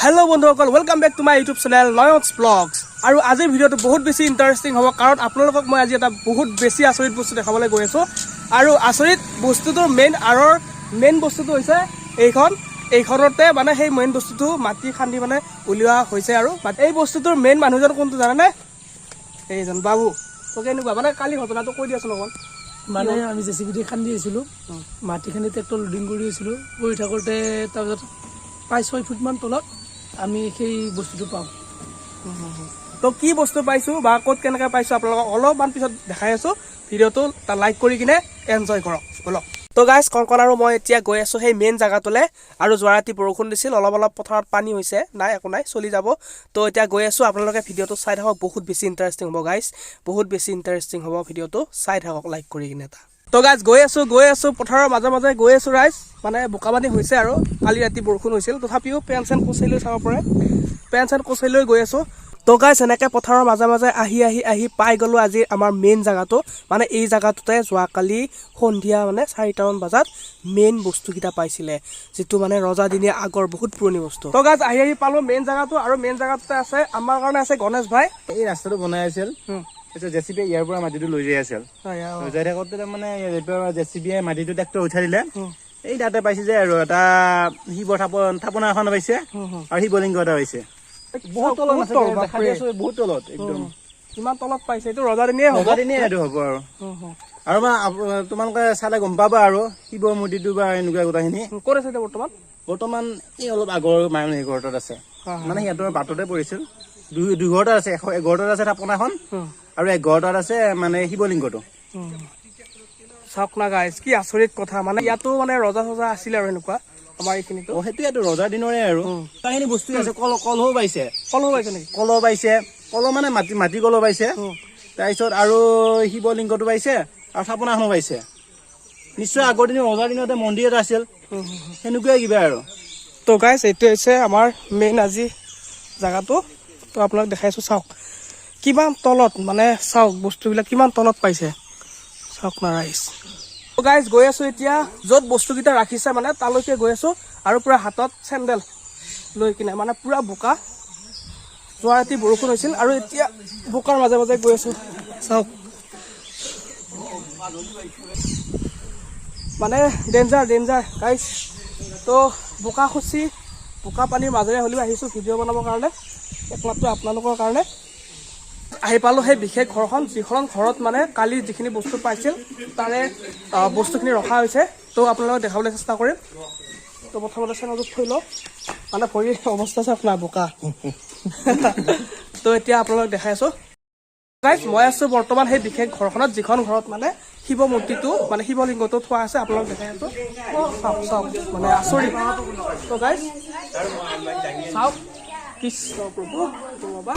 Hello বন্ধুসকল, welcome back to my YouTube channel Nayan's Vlogs. আৰু আজিৰ ভিডিঅটো বহুত বেছি ইন্টাৰেষ্টিং হ'ব কাৰণ আপোনালোকক মই আজি এটা বহুত বেছি আচৰিত বস্তু দেখাবলৈ গৈ আছো আৰু আচৰিত বস্তুটোৰ মেইন বস্তুটো হৈছে এইখনতে মানে সেই মেইন বস্তুটো মাটি খান্দি মানে উলিওৱা হৈছে আৰু এই বস্তুটোৰ মেইন মানুহজন কোনটো জানে নে? এইজন বাবু। তো কেনেকুৱা মানে কালি ঘটনাটো কৈ দিয়াচোন অকণ। মানে আমি জেচিবি দি খান্দি আছিলো, মাটি খান্দি ট্ৰেক্টৰ লোডিং কৰি আছিলো, কৰি থাকোঁতে তাৰপিছত 5-6 ফুট মান তলত আমি সেই বস্তুটো পাওঁ। তো কি বস্তু পাইছো বা ক'ত কেনেকৈ পাইছো আপোনালোকক অলপমান পিছত দেখাই আছো। ভিডিঅ'টো লাইক কৰি কিনে এনজয় কৰক বলক। তো গাইজ কংকন আৰু মই এতিয়া গৈ আছো সেই মেইন জেগাটোলৈ আৰু যোৱা ৰাতি বৰষুণ দিছিল, অলপ পথাৰত পানী হৈছে, নাই একো নাই চলি যাব। তো এতিয়া গৈ আছো, আপোনালোকে ভিডিঅ'টো চাই থাকক, বহুত বেছি ইণ্টাৰেষ্টিং হ'ব গাইজ, বহুত বেছি ইণ্টাৰেষ্টিং হ'ব ভিডিঅ'টো, চাই থাকক লাইক কৰি কিনে এটা। তো গাইজ গৈ আছো পথাৰৰ মাজে গৈ আছো ৰাইজ, মানে বোকা পানী হৈছে আৰু কালি ৰাতি বৰষুণ হৈছিল, তথাপিও পেন চেন কচাই লৈ চাব পাৰে, পেন চেন কচাই লৈ গৈ আছো। তো গাইজ এনেকৈ পথাৰৰ মাজে আহি পাই গ'লোঁ আজি আমাৰ মেইন জেগাটো। মানে এই জেগাটোতে যোৱাকালি সন্ধিয়া মানে 4টামান বজাত মেইন বস্তুকেইটা পাইছিলে, যিটো মানে ৰজাদিনীয়া আগৰ বহুত পুৰণি বস্তু। তো গাইজ আহি পালোঁ মেইন জেগাটো, আৰু মেইন জেগাটোতে আছে আমাৰ কাৰণে আছে গণেশ ভাই। এই ৰাস্তাটো বনাই আছিল, জেচিবি ইয়াৰ পৰা মাটিটো লৈ যাই আছিল, লৈ যাই থাকোঁতে মানে জেচিবিয়ে মাটিটো ট্ৰেক্টৰ উঠাই দিলে। এই তাতে পাইছে যে আৰু এটা শিৱ থাপনা এখন পাইছে আৰু শিৱলিংগ এটা পাইছে। বহুত তলত বহুত তলত একদম। কিমান তলত পাইছে? এইটো ৰজাদিনীয়ে হ'ব আৰু মানে তোমালোকে চালে গম পাবা আৰু শিৱ মূৰ্তিটো বা এনেকুৱা গোটেইখিনি ক'ত আছে বৰ্তমান এই অলপ আগৰ মানুহ এঘৰটাত আছে, মানে সিহঁতৰ বাটতে পৰিছিল। দুঘৰটাত আছে, এঘৰটাত আছে থাপনাখন আৰু এঘৰটাত আছে মানে শিৱলিংগটো। চাওক না গাইজ, কি আচৰিত কথা, মানে ইয়াতো মানে ৰজা আছিলে আৰু এনেকুৱা আমাৰ এইখিনিতো। সেইটোৱেতো ৰজাৰ দিনৰে আৰু তাইখিনি বস্তু আছে। কলহো পাইছে নেকি? কলহ পাইছে, কলহ মানে মাটি কলহ পাইছে, তাৰপিছত আৰু শিৱলিংগটো পাইছে আৰু থাপনাখনো পাইছে। নিশ্চয় আগৰ দিনৰ ৰজাৰ দিনতে মন্দিৰ এটা আছিল, সেনেকুৱাই কিবা আৰু। তো গাইজ এইটো হৈছে আমাৰ মেইন আজি জেগাটো, তো আপোনাক দেখাইছো, চাওক কিমান তলত, মানে চাওক বস্তুবিলাক কিমান তলত পাইছে, চাওক না ৰাইজ। তো গাইজ গৈ আছো এতিয়া য'ত বস্তুকেইটা ৰাখিছে, মানে তালৈকে গৈ আছো, আৰু পুৰা হাতত চেণ্ডেল লৈ কিনে, মানে পুৰা বোকা, যোৱা ৰাতি বৰষুণ হৈছিল আৰু এতিয়া বোকাৰ মাজে গৈ আছো, চাওক মানে ডেঞ্জাৰ গাইজ। তো বোকা খচি বোকা পানীৰ মাজেৰে হ'লেও আহিছোঁ ভিডিঅ' বনাবৰ কাৰণে, একমাত্ৰ আপোনালোকৰ কাৰণে। আহি পালোঁ সেই বিশেষ ঘৰখন, যিখন ঘৰত মানে কালি যিখিনি বস্তু পাইছিল তাৰে বস্তুখিনি ৰখা হৈছে। তো আপোনালোকক দেখাবলৈ চেষ্টা কৰিম। তো প্ৰথমতে চেনেলটো থৈ লওঁ, মানে ভৰিৰ অৱস্থা চাওক না বোকা। তো এতিয়া আপোনালোকক দেখাই আছোঁ গাইজ, মই আছোঁ বৰ্তমান সেই বিশেষ ঘৰখনত, যিখন ঘৰত মানে শিৱ মূৰ্তিটো মানে শিৱলিংগটো থোৱা আছে, আপোনালোক দেখাই আছোঁ। চাওক মানে আচৰিত। তো গাইজ চাওক, কৃষ্ণ প্ৰভু বাবা।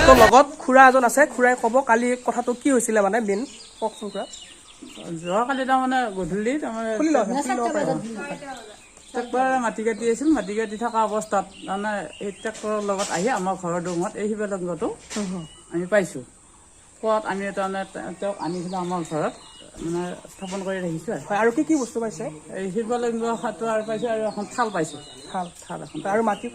তো লগত খুৰা এজন আছে, খুৰাই ক'ব কালি কথাটো কি হৈছিলে, মানে মেইন কওকচোন খুৰা। যোৱাকালি তাৰমানে গধূলি তাৰমানে ট্ৰেক্টৰে মাটি কাটি আছিল, মাটি কাটি থকা অৱস্থাত তাৰমানে এই ট্ৰেক্টৰৰ লগত আহি আমাৰ ঘৰৰ ডুঙত এই শিৱলিংগটো আমি পাইছোঁ। পোৱাত আমি তাৰমানে তেওঁক আনি পেলাই আমাৰ ঘৰত মানে স্থাপন কৰি ৰাখিছোঁ। আৰু কি বস্তু পাইছে? এই শিৱলিংগ আৰু পাইছোঁ, আৰু এখন থাল পাইছোঁ, থাল এখন, আৰু মাটি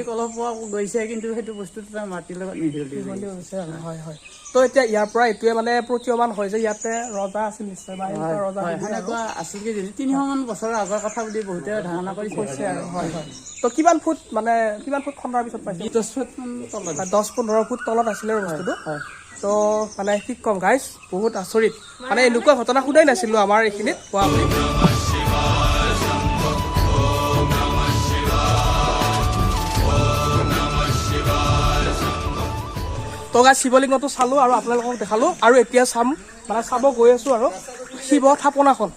কলহ পোৱা গৈছে, কিন্তু সেইটো বস্তুটো মাটিৰ লগত মিহলি হৈছে। হয়। তো এতিয়া ইয়াৰ পৰা এইটোৱে মানে প্ৰতীয়মান হয় যে ইয়াতে ৰজা আছিল নিশ্চয়, বা ৰজা সেনেকুৱা আছিল কি 300মান বছৰৰ আগৰ কথা বুলি বহুতে ধাৰণা কৰি কৈছে আৰু। হয়। তো কিমান ফুট খন্দাৰ পিছত পাইছে? 10 ফুট তলত, 10-15 ফুট তলত আছিলে বস্তুটো। তো মানে কি ক'ম গাইজ, বহুত আচৰিত, মানে এনেকুৱা ঘটনা শুনাই নাছিলোঁ আমাৰ এইখিনিত পোৱা বুলি। তো গাইজ শিৱলিংগটো চালোঁ আৰু আপোনালোকক দেখালোঁ, আৰু এতিয়া চাব গৈ আছোঁ আৰু শিৱ থাপনাখন।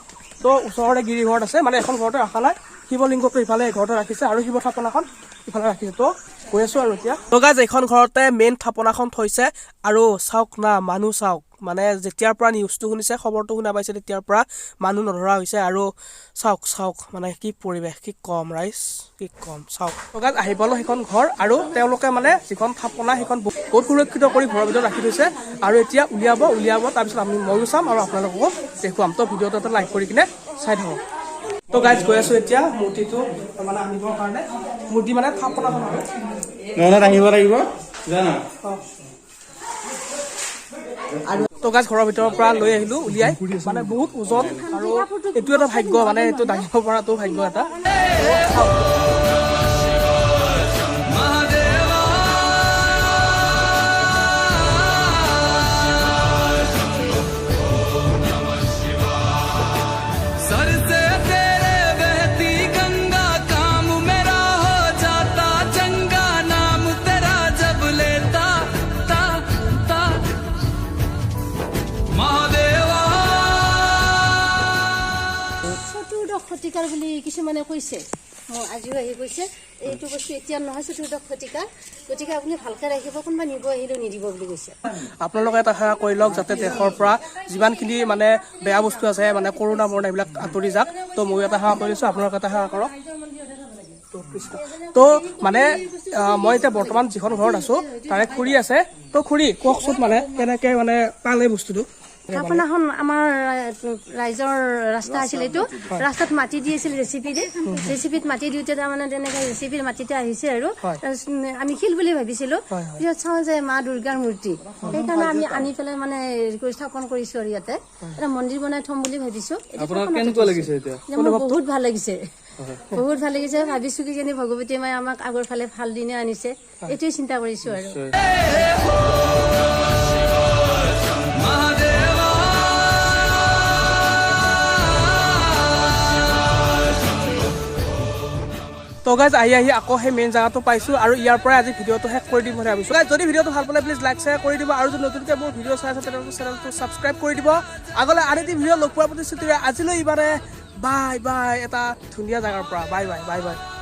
তো ওচৰতে গিৰিঘৰত আছে, মানে এখন ঘৰতে ৰখা নাই, শিৱলিংগটো ইফালে ঘৰতে ৰাখিছে আৰু শিৱ থাপনাখন ইফালে ৰাখিছে। তো গৈ আছো আৰু এতিয়া তো গাইজ এইখন ঘৰতে মেইন থাপনাখন থৈছে আৰু চাওক না মানুহ চাওক মানে যেতিয়াৰ পৰা নিউজটো শুনিছে খবৰটো শুনা পাইছে তেতিয়াৰ পৰা মানুহ নধৰা হৈছে আৰু চাওক চাওক মানে কি পৰিৱেশ কি কম ৰাইজ কি কম চাওক তো গাইজ আহি পালো সেইখন ঘৰ আৰু তেওঁলোকে মানে যিখন থাপনা সেইখন বহুত সুৰক্ষিত কৰি ঘৰৰ ভিতৰত ৰাখি থৈছে আৰু এতিয়া উলিয়াব তাৰপিছত আমি ময়ো চাম আৰু আপোনালোককো দেখুৱাম তো ভিডিঅ'টো এটা লাইক কৰি কিনে চাই থাকক তো গাইজ গৈ আছো এতিয়া মূৰ্তিটো মানে আনিবৰ কাৰণে মূৰ্তি মানে থাপনাখন আৰু আহিব লাগিব জানা তো গাছ ঘৰৰ ভিতৰৰ পৰা লৈ আহিলো উলিয়াই মানে বহুত ওজন আৰু এইটো এটা ভাগ্য মানে এইটো দাঙিব পৰাটো ভাগ্য এটা শতিকাৰ বুলি কিছুমানে কৈছে আজিও আহি কৈছে এইটো বস্তু এতিয়া নহয় চতুৰ্দশ শতিকাৰ গতিকে আপুনি ভালকে ৰাখিব কোনোবা নিব আহিলেও নিদিব বুলি কৈছে আপোনালোকে এটা সেৱা কৰি লওক যাতে দেশৰ পৰা যিমানখিনি মানে বেয়া বস্তু আছে মানে কৰোণা মৰণা এইবিলাক আঁতৰি যাওক তো ময়ো এটা সেৱা কৰিছোঁ আপোনালোকে এটা সেৱা কৰক তো মানে মই এতিয়া বৰ্তমান যিখন ঘৰত আছো তাৰে খুৰী আছে তো খুৰী কওকচোন মানে কেনেকে মানে পালে বস্তুটো থাপনাখন আমাৰ ৰাইজৰ ৰাস্তা আছিল এইটো ৰাস্তাত মাটি দি আছিল জেচিপিত মাটি দিওঁতে তাৰমানে তেনেকে জেচিপিৰ মাটিতে আহিছে আৰু আমি শিল বুলি ভাবিছিলো পিছত চাওঁ যে মা দুৰ্গাৰ মূৰ্তি সেইকাৰণে আমি আনি পেলাই মানে স্থাপন কৰিছো আৰু ইয়াতে এটা মন্দিৰ বনাই থম বুলি ভাবিছো বহুত ভাল লাগিছে বহুত ভাল লাগিছে ভাবিছো কি যেনে ভগৱতী মায়ে আমাক আগৰ ফালে ভাল দিনে আনিছে এইটোৱে চিন্তা কৰিছো আৰু তো গাইজ আহি আকৌ সেই মেইন জায়গাটো পাইছো আৰু ইয়াৰ পৰাই আজি ভিডিঅ'টো শেষ কৰি দিম বুলি ভাবিছো গাইজ যদি ভিডিঅ'টো ভাল পালে প্লিজ লাইক শ্বেয়াৰ কৰি দিব আৰু যদি নতুনকৈ মোৰ ভিডিঅ' চাই আছে তেনেহ'লে চেনেলটো ছাবস্ক্ৰাইব কৰি দিব আগলৈ আন এটি ভিডিঅ' লগ পোৱাৰ প্ৰতিশ্ৰুতিৰে আজিলৈ ইমানে বাই বাই এটা ধুনীয়া জাগাৰ পৰা বাই বাই বাই বাই